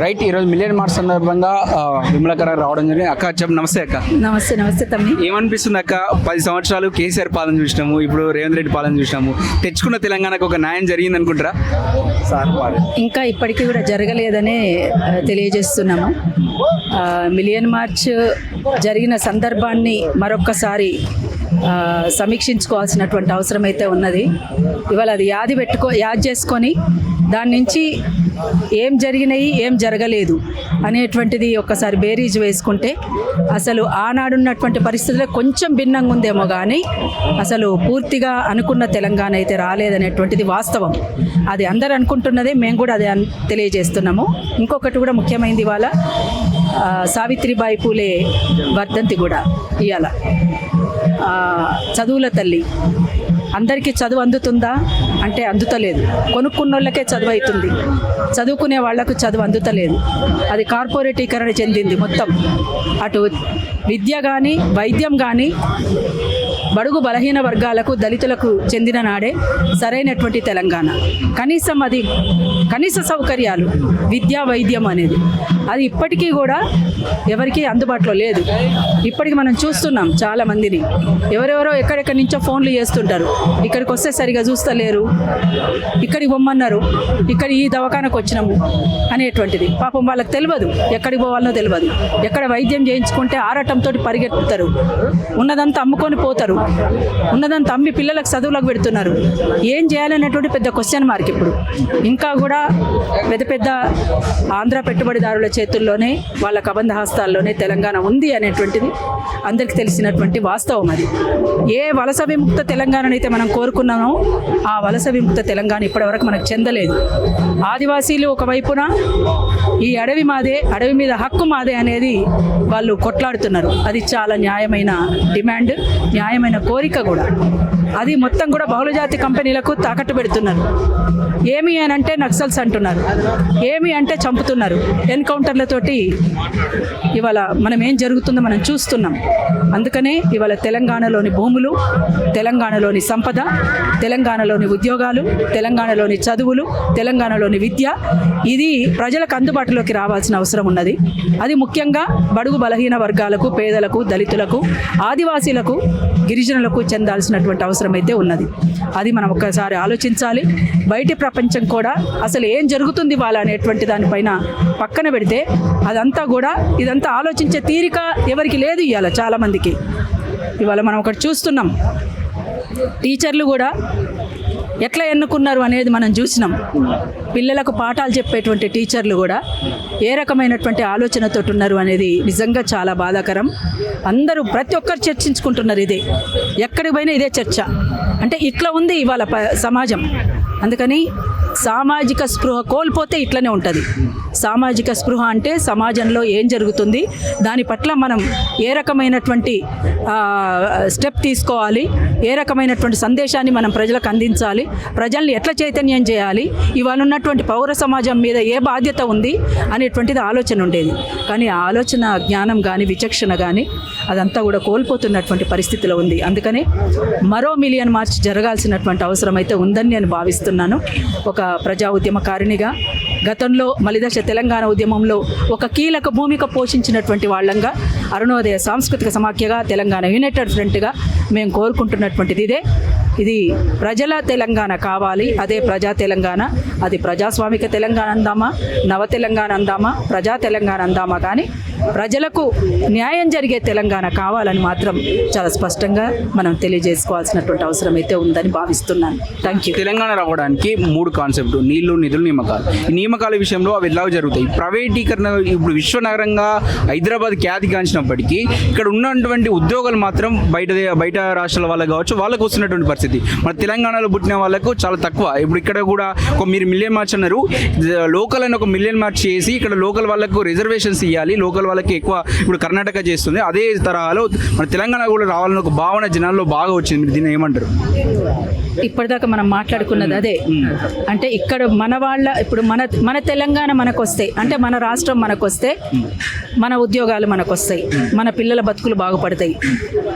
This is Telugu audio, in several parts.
రైట్. ఈరోజు మిలియన్ మార్చ్ సందర్భంగా విమలకర రావడం జరిగింది. అక్క చెప్పు. నమస్తే అక్క. నమస్తే. నమస్తే తమ్మి. ఏమనిపిస్తుంది అక్క? 10 సంవత్సరాలు కేసీఆర్ పాలన చూసినాము, ఇప్పుడు రేవంత్ రెడ్డి పాలన చూసినాము. తెచ్చుకున్న తెలంగాణకు ఒక న్యాయం జరిగింది అనుకుంటారా? ఇంకా ఇప్పటికీ కూడా జరగలేదనే తెలియజేస్తున్నాము. మిలియన్ మార్చ్ జరిగిన సందర్భాన్ని మరొక్కసారి సమీక్షించుకోవాల్సినటువంటి అవసరం అయితే ఉన్నది. ఇవాళ అది యాద్ చేసుకొని దాని నుంచి ఏం జరిగినాయి, ఏం జరగలేదు అనేటువంటిది ఒక్కసారి బేరీజ్ వేసుకుంటే అసలు ఆనాడున్నటువంటి పరిస్థితుల్లో కొంచెం భిన్నంగా ఉందేమో కానీ అసలు పూర్తిగా అనుకున్న తెలంగాణ అయితే రాలేదనేటువంటిది వాస్తవం. అది అందరు అనుకుంటున్నదే, మేము కూడా అదే తెలియజేస్తున్నాము. ఇంకొకటి కూడా ముఖ్యమైనది, ఇవాళ సావిత్రిబాయి పూలే వర్ధంతి కూడా ఇవాళ. చదువుల తల్లి. అందరికీ చదువు అందుతుందా అంటే అందుతలేదు. కొనుక్కున్న వాళ్ళకే చదువు అవుతుంది, చదువుకునే వాళ్లకు చదువు అందుతలేదు. అది కార్పొరేటీకరణ చెందింది మొత్తం. అటు విద్య కానీ వైద్యం కానీ బడుగు బలహీన వర్గాలకు దళితులకు చెందిన నాడే సరైనటువంటి తెలంగాణ. కనీస సౌకర్యాలు విద్యా వైద్యం అనేది అది ఇప్పటికీ కూడా ఎవరికీ అందుబాటులో లేదు. ఇప్పటికి మనం చూస్తున్నాం చాలామందిని, ఎవరెవరో ఎక్కడెక్కడి నుంచో ఫోన్లు చేస్తుంటారు. ఇక్కడికి వస్తే సరిగా చూస్తలేరు, ఇక్కడికి పొమ్మన్నారు, ఇక్కడ ఈ దవాఖానకు వచ్చినాము అనేటువంటిది. పాపం వాళ్ళకి తెలియదు, ఎక్కడికి పోవాలనో తెలియదు. ఎక్కడ వైద్యం చేయించుకుంటే ఆరాటంతో పరిగెత్తుతారు, ఉన్నదంతా అమ్ముకొని పోతారు, ఉన్నదంతా అమ్మి పిల్లలకు చదువులకు పెడుతున్నారు. ఏం చేయాలనేటువంటి పెద్ద క్వశ్చన్ మార్క్. ఇప్పుడు ఇంకా కూడా పెద్ద పెద్ద ఆంధ్ర పెట్టుబడిదారుల చేతుల్లోనే, వాళ్ళ కబంధ హస్తాల్లోనే తెలంగాణ ఉంది అనేటువంటిది అందరికీ తెలిసినటువంటి వాస్తవం. అది ఏ వలస విముక్త తెలంగాణను అయితే మనం కోరుకున్నామో ఆ వలస విముక్త తెలంగాణ ఇప్పటివరకు మనకు చెందలేదు. ఆదివాసీలు ఒకవైపున ఈ అడవి మాదే, అడవి మీద హక్కు మాదే అనేది వాళ్ళు కొట్లాడుతున్నారు. అది చాలా న్యాయమైన డిమాండ్, న్యాయమైన కోరిక కూడా. అది మొత్తం కూడా బహుళజాతి కంపెనీలకు తాకట్టు పెడుతున్నారు. ఏమి అని అంటే నక్సల్స్ అంటున్నారు, ఏమి అంటే చంపుతున్నారు. ఎన్కౌంటర్లతోటి ఇవాళ మనం ఏం జరుగుతుందో మనం చూస్తున్నాం. అందుకనే ఇవాళ తెలంగాణలోని భూములు, తెలంగాణలోని సంపద, తెలంగాణలోని ఉద్యోగాలు, తెలంగాణలోని చదువులు, తెలంగాణలోని విద్య ఇది ప్రజలకు అందుబాటులోకి రావాల్సిన అవసరం ఉన్నది. అది ముఖ్యంగా బడుగు బలహీన వర్గాలకు, పేదలకు, దళితులకు, ఆదివాసీలకు, గిరిజనులకు చెందాల్సినటువంటి అవసరం అయితే ఉన్నది. అది మనం ఒక్కసారి ఆలోచించాలి. బయటి ప్రపంచం కూడా అసలు ఏం జరుగుతుంది వాళ్ళ అనేటువంటి దానిపైన పక్కన పెడితే అదంతా కూడా ఇదంతా ఆలోచించే తీరిక ఎవరికి లేదు ఇవాళ చాలామందికి. ఇవాళ మనం ఒకటి చూస్తున్నాం, టీచర్లు కూడా ఎట్లా ఎన్నుకున్నారు అనేది మనం చూసినాం. పిల్లలకు పాఠాలు చెప్పేటువంటి టీచర్లు కూడా ఏ రకమైనటువంటి ఆలోచనతో ఉన్నారు అనేది నిజంగా చాలా బాధాకరం. అందరూ ప్రతి ఒక్కరు చర్చించుకుంటున్నారు ఇదే, ఎక్కడికి పోయినా ఇదే చర్చ. అంటే ఇట్లా ఉంది ఇవాళ సమాజం. అందుకని సామాజిక స్పృహ కోల్పోతే ఇట్లనే ఉంటుంది. సామాజిక స్పృహ అంటే సమాజంలో ఏం జరుగుతుంది, దాని పట్ల మనం ఏ రకమైనటువంటి స్టెప్ తీసుకోవాలి, ఏ రకమైనటువంటి సందేశాన్ని మనం ప్రజలకు అందించాలి, ప్రజల్ని ఎట్లా చైతన్యం చేయాలి, ఇవాళ ఉన్నటువంటి పౌర సమాజం మీద ఏ బాధ్యత ఉంది అనేటువంటిది ఆలోచన ఉండేది. కానీ ఆ ఆలోచన జ్ఞానం కానీ విచక్షణ కానీ అదంతా కూడా కోల్పోతున్నటువంటి పరిస్థితిలో ఉంది. అందుకనే మరో మిలియన్ మార్చ్ జరగాల్సినటువంటి అవసరం అయితే ఉందని నేను భావిస్తున్నాను. ఒక ప్రజా ఉద్యమకారిణిగా గతంలో మలిదశ తెలంగాణ ఉద్యమంలో ఒక కీలక భూమిక పోషించినటువంటి వాళ్ళంగా, అరుణోదయ సాంస్కృతిక సమాఖ్యగా, తెలంగాణ యునైటెడ్ ఫ్రంట్గా మేము కోరుకుంటున్నటువంటిది ఇదే. ఇది ప్రజల తెలంగాణ కావాలి, అదే ప్రజా తెలంగాణ. అది ప్రజాస్వామిక తెలంగాణ అందామా, నవ తెలంగాణ అందామా, ప్రజా తెలంగాణ అందామా, కానీ ప్రజలకు న్యాయం జరిగే తెలంగాణ కావాలని మాత్రం చాలా స్పష్టంగా మనం తెలియజేసుకోవాల్సినటువంటి అవసరం అయితే ఉందని భావిస్తున్నాను. Thank you. తెలంగాణ రావడానికి 3 కాన్సెప్ట్: నీళ్లు, నిధులు, నియామకాలు. ఈ నియామకాల విషయంలో అవి ఎలాగో జరుగుతాయి. ప్రైవేటీకరణ ఇప్పుడు విశ్వనగరంగా హైదరాబాద్ ఖ్యాతిగాంచినప్పటికీ ఇక్కడ ఉన్నటువంటి ఉద్యోగాలు మాత్రం బయట రాష్ట్రాల వాళ్ళకి కావచ్చు వాళ్ళకు వస్తున్నటువంటి పరిస్థితి. మన తెలంగాణలో పుట్టిన వాళ్ళకు చాలా తక్కువ. ఇప్పుడు ఇక్కడ కూడా మీరు మిలియన్ మార్చ్ అన్నారు, లోకల్ అని ఒక మిలియన్ మార్చ్ చేసి ఇక్కడ లోకల్ వాళ్ళకు రిజర్వేషన్స్ ఇవ్వాలి, లోకల్ వాళ్ళకి ఎక్కువ. ఇప్పుడు కర్ణాటక చేస్తుంది, అదే తరహాలో మన తెలంగాణ కూడా రావాలని ఒక భావన జనాల్లో బాగా వచ్చింది. దీన్ని ఏమంటారు? ఇప్పటిదాకా మనం మాట్లాడుకున్నది అదే. అంటే ఇక్కడ మన వాళ్ళ ఇప్పుడు మన తెలంగాణ మనకు వస్తాయి అంటే, మన రాష్ట్రం మనకు వస్తే మన ఉద్యోగాలు మనకు వస్తాయి, మన పిల్లల బతుకులు బాగుపడతాయి.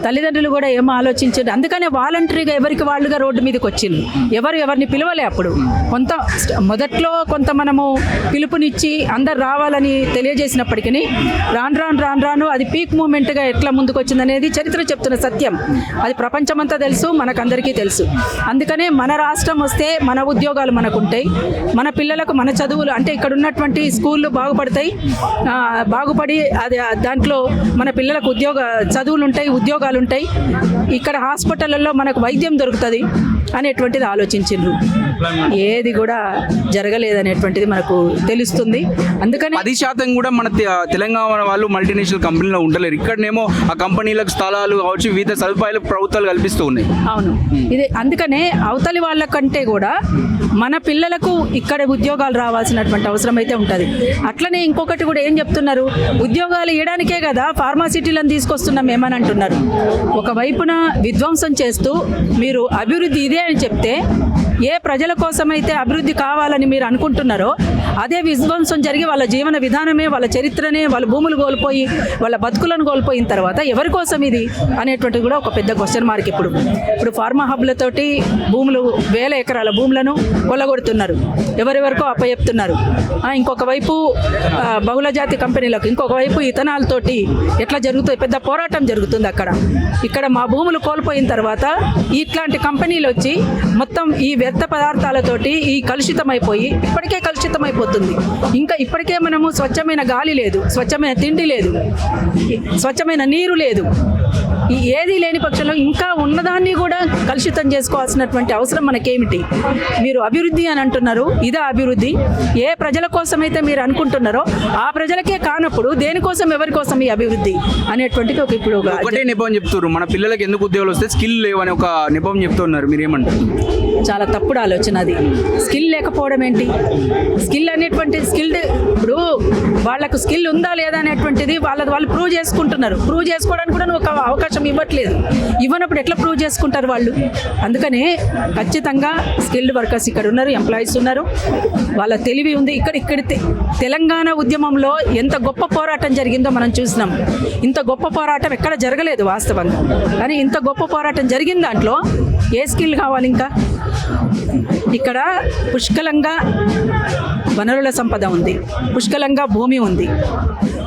తల్లిదండ్రులు కూడా ఏమో ఆలోచించండి. అందుకనే వాలంటరీగా ఎవరికి ఎవరికి వాళ్ళుగా రోడ్డు మీదకి వచ్చింది. ఎవరిని పిలవలే. అప్పుడు మొదట్లో కొంత మనము పిలుపునిచ్చి అందరు రావాలని తెలియజేసినప్పటికీ రాను అది పీక్ మూమెంట్గా ఎట్లా ముందుకు వచ్చిందనేది చరిత్ర చెప్తున్న సత్యం. అది ప్రపంచమంతా తెలుసు, మనకందరికీ తెలుసు. అందుకనే మన రాష్ట్రం వస్తే మన ఉద్యోగాలు మనకుంటాయి, మన పిల్లలకు మన చదువులు అంటే ఇక్కడ ఉన్నటువంటి స్కూళ్ళు బాగుపడి అది దాంట్లో మన పిల్లలకు చదువులు ఉంటాయి, ఉద్యోగాలు ఉంటాయి, ఇక్కడ హాస్పిటళ్ళల్లో మనకు వైద్యం దొరుకుతుంది అనేటువంటిది ఆలోచించిండ్రు. ఏది కూడా జరగలేదనేటువంటిది మనకు తెలుస్తుంది. అందుకని 10% కూడా మన తెలంగాణ వాళ్ళు మల్టీనేషనల్ కంపెనీలో ఉండలేరు. ఇక్కడనేమో ఆ కంపెనీలకు స్థలాలు కావచ్చు, వివిధ సదుపాయాలు ప్రభుత్వాలు కల్పిస్తూ ఉన్నాయి. అవును, ఇది అందుకనే అవతలి వాళ్ళకంటే కూడా మన పిల్లలకు ఇక్కడ ఉద్యోగాలు రావాల్సినటువంటి అవసరం అయితే ఉంటుంది. అట్లనే ఇంకొకటి కూడా ఏం చెప్తున్నారు, ఉద్యోగాలు ఇవ్వడానికే కదా ఫార్మాసిటీలను తీసుకొస్తున్నాం ఏమని అంటున్నారు. ఒకవైపున విధ్వంసం చేస్తూ మీరు అభివృద్ధి ఇదే అని చెప్తే, ఏ ప్రజల కోసమైతే అభివృద్ధి కావాలని మీరు అనుకుంటున్నారో అదే విధ్వంసం జరిగి వాళ్ళ జీవన విధానమే, వాళ్ళ చరిత్రనే, వాళ్ళ భూములు కోల్పోయి వాళ్ళ బతుకులను కోల్పోయిన తర్వాత ఎవరి కోసం ఇది అనేటువంటిది కూడా ఒక పెద్ద క్వశ్చన్ మార్క్. ఇప్పుడు ఫార్మా హబ్లతోటి భూములు 1000 ఎకరాల భూములను కొల్లగొడుతున్నారు, ఎవరెవరికో అప్పచెప్తున్నారు. ఇంకొక వైపు బహుళజాతి కంపెనీలకు, ఇంకొక వైపు ఇథనాల్తోటి ఎట్లా జరుగుతుంది, పెద్ద పోరాటం జరుగుతుంది ఇక్కడ మా భూములు కోల్పోయిన తర్వాత ఇట్లాంటి కంపెనీలు వచ్చి మొత్తం ఈ వ్యర్థ పదార్థాలతోటి ఈ కలుషితమైపోయి ఇప్పటికే కలుషితమైపోతుంది. ఇంకా ఇప్పటికే మనము స్వచ్ఛమైన గాలి లేదు, స్వచ్ఛమైన తిండి లేదు, స్వచ్ఛమైన నీరు లేదు. ఏది లేని పక్షంలో ఇంకా ఉన్నదాన్ని కూడా కలుషితం చేసుకోవాల్సినటువంటి అవసరం మనకేమిటి? మీరు అభివృద్ధి అని అంటున్నారు, ఇదే అభివృద్ధి? ఏ ప్రజల కోసమైతే మీరు అనుకుంటున్నారో ఆ ప్రజలకే కానప్పుడు దేనికోసం, ఎవరి కోసం ఈ అభివృద్ధి అనేటువంటిది ఇప్పుడు ఒకటే నెపం చెప్తున్నారు. మన పిల్లలకి ఎందుకు ఉద్యోగాలు వస్తే స్కిల్ లేవని ఒక నెపం చెప్తున్నారు, మీరేమంటారు? చాలా తప్పుడు ఆలోచన అది. స్కిల్ లేకపోవడం ఏంటి? స్కిల్ అనేటువంటి ఇప్పుడు వాళ్ళకు స్కిల్ ఉందా లేదా అనేటువంటిది వాళ్ళు ప్రూవ్ చేసుకుంటున్నారు. ప్రూవ్ చేసుకోవడానికి కూడా ఒక అవకాశం ఇవ్వట్లేదు. ఇవ్వనప్పుడు ఎట్లా ప్రూవ్ చేసుకుంటారు వాళ్ళు? అందుకనే ఖచ్చితంగా స్కిల్డ్ వర్కర్స్ ఇక్కడ ఉన్నారు, ఎంప్లాయీస్ ఉన్నారు, వాళ్ళ తెలివి ఉంది. ఇక్కడ తెలంగాణ ఉద్యమంలో ఎంత గొప్ప పోరాటం జరిగిందో మనం చూసినాం. ఇంత గొప్ప పోరాటం ఎక్కడ జరగలేదు వాస్తవంగా. కానీ ఇంత గొప్ప పోరాటం జరిగిన దాంట్లో ఏ స్కిల్ కావాలి? ఇంకా ఇక్కడ పుష్కలంగా వనరుల సంపద ఉంది, పుష్కలంగా భూమి ఉంది,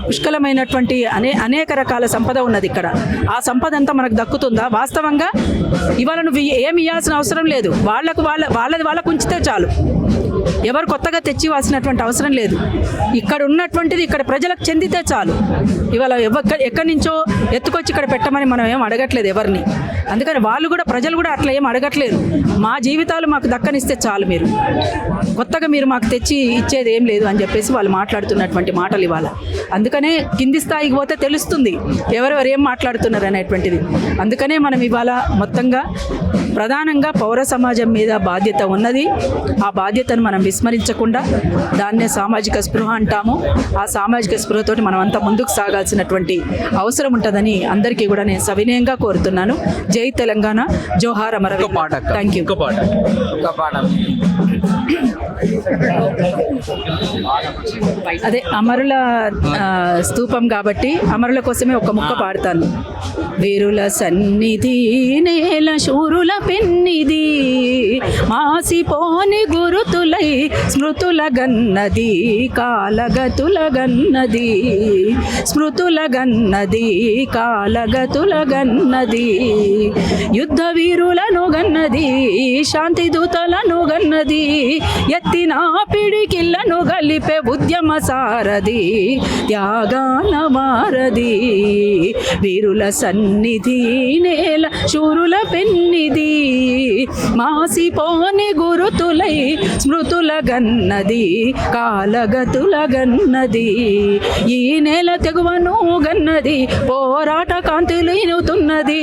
పుష్కలమైనటువంటి అనేక రకాల సంపద ఉన్నది ఇక్కడ. ఆ సంపద అంతా మనకు దక్కుతుందా? వాస్తవంగా ఇవాళ నువ్వు ఏమి ఇవ్వాల్సిన అవసరం లేదు. వాళ్ళకు ఉంచితే చాలు. ఎవరు కొత్తగా తెచ్చివాల్సినటువంటి అవసరం లేదు. ఇక్కడ ఉన్నటువంటిది ఇక్కడ ప్రజలకు చెందితే చాలు. ఇవాళ ఎక్కడి నుంచో ఎత్తుకొచ్చి ఇక్కడ పెట్టమని మనం ఏం అడగట్లేదు ఎవరిని. అందుకని ప్రజలు కూడా అట్లా ఏం అడగట్లేదు. మా జీవితాలు మాకు దక్కనిస్తే చాలు, మీరు కొత్తగా మీరు మాకు తెచ్చి ఇచ్చేది ఏం లేదు అని చెప్పేసి వాళ్ళు మాట్లాడుతున్నటువంటి మాటలు ఇవాళ. అందుకనే కింది స్థాయికి పోతే తెలుస్తుంది ఎవరెవరు ఏం మాట్లాడుతున్నారు అనేటువంటిది. అందుకనే మనం ఇవాళ మొత్తంగా ప్రధానంగా పౌర సమాజం మీద బాధ్యత ఉన్నది. ఆ బాధ్యతను మనం విస్మరించకుండా దాన్నే సామాజిక స్పృహ అంటాము. ఆ సామాజిక స్పృహతోటి మనం అంతా ముందుకు సాగాల్సినటువంటి అవసరం ఉంటుందని అందరికీ కూడా నేను సవినయంగా కోరుతున్నాను. జై తెలంగాణ, జోహార్ అమరవీరులు. Thank you. అదే అమరుల స్తూపం కాబట్టి అమరుల కోసమే ఒక ముక్క పాడతాను. వీరుల సన్నిధి నేల శూరుల పెన్నిది, మాసిపోని గురుతులై స్మృతుల గన్నది, కాలగతుల గన్నది, స్మృతుల గన్నది, కాలగతుల గన్నది, యుద్ధ వీరులను గన్నది, శాంతి దూతలను గన్నది, ఎత్తిన పిడికిళ్లను గలిపే ఉద్యమ సారది, త్యాగాల మారది. వీరుల సన్నిధి నేల శూరుల పెన్నిది, మాసిపోని గురుతులై స్మృతుల గన్నది, కాలగతుల గన్నది, ఈ నేల తెగువను గన్నది, పోరాట కాంతులుతున్నది,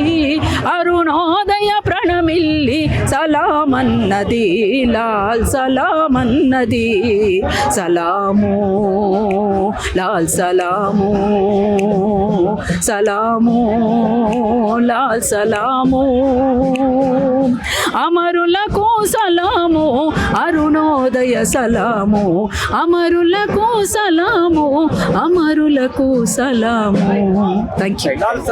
అరుణోదయ ప్రణమిల్లి సలామన్నది, లాల్ సలామన్నది, సలాము లాల్ సలాము, సలాము లాల్ సలాము, అమరులకు సలాము, అరుణోదయ సలాము, అమరులకు సలాము, అమరులకు సలాము. Thank you.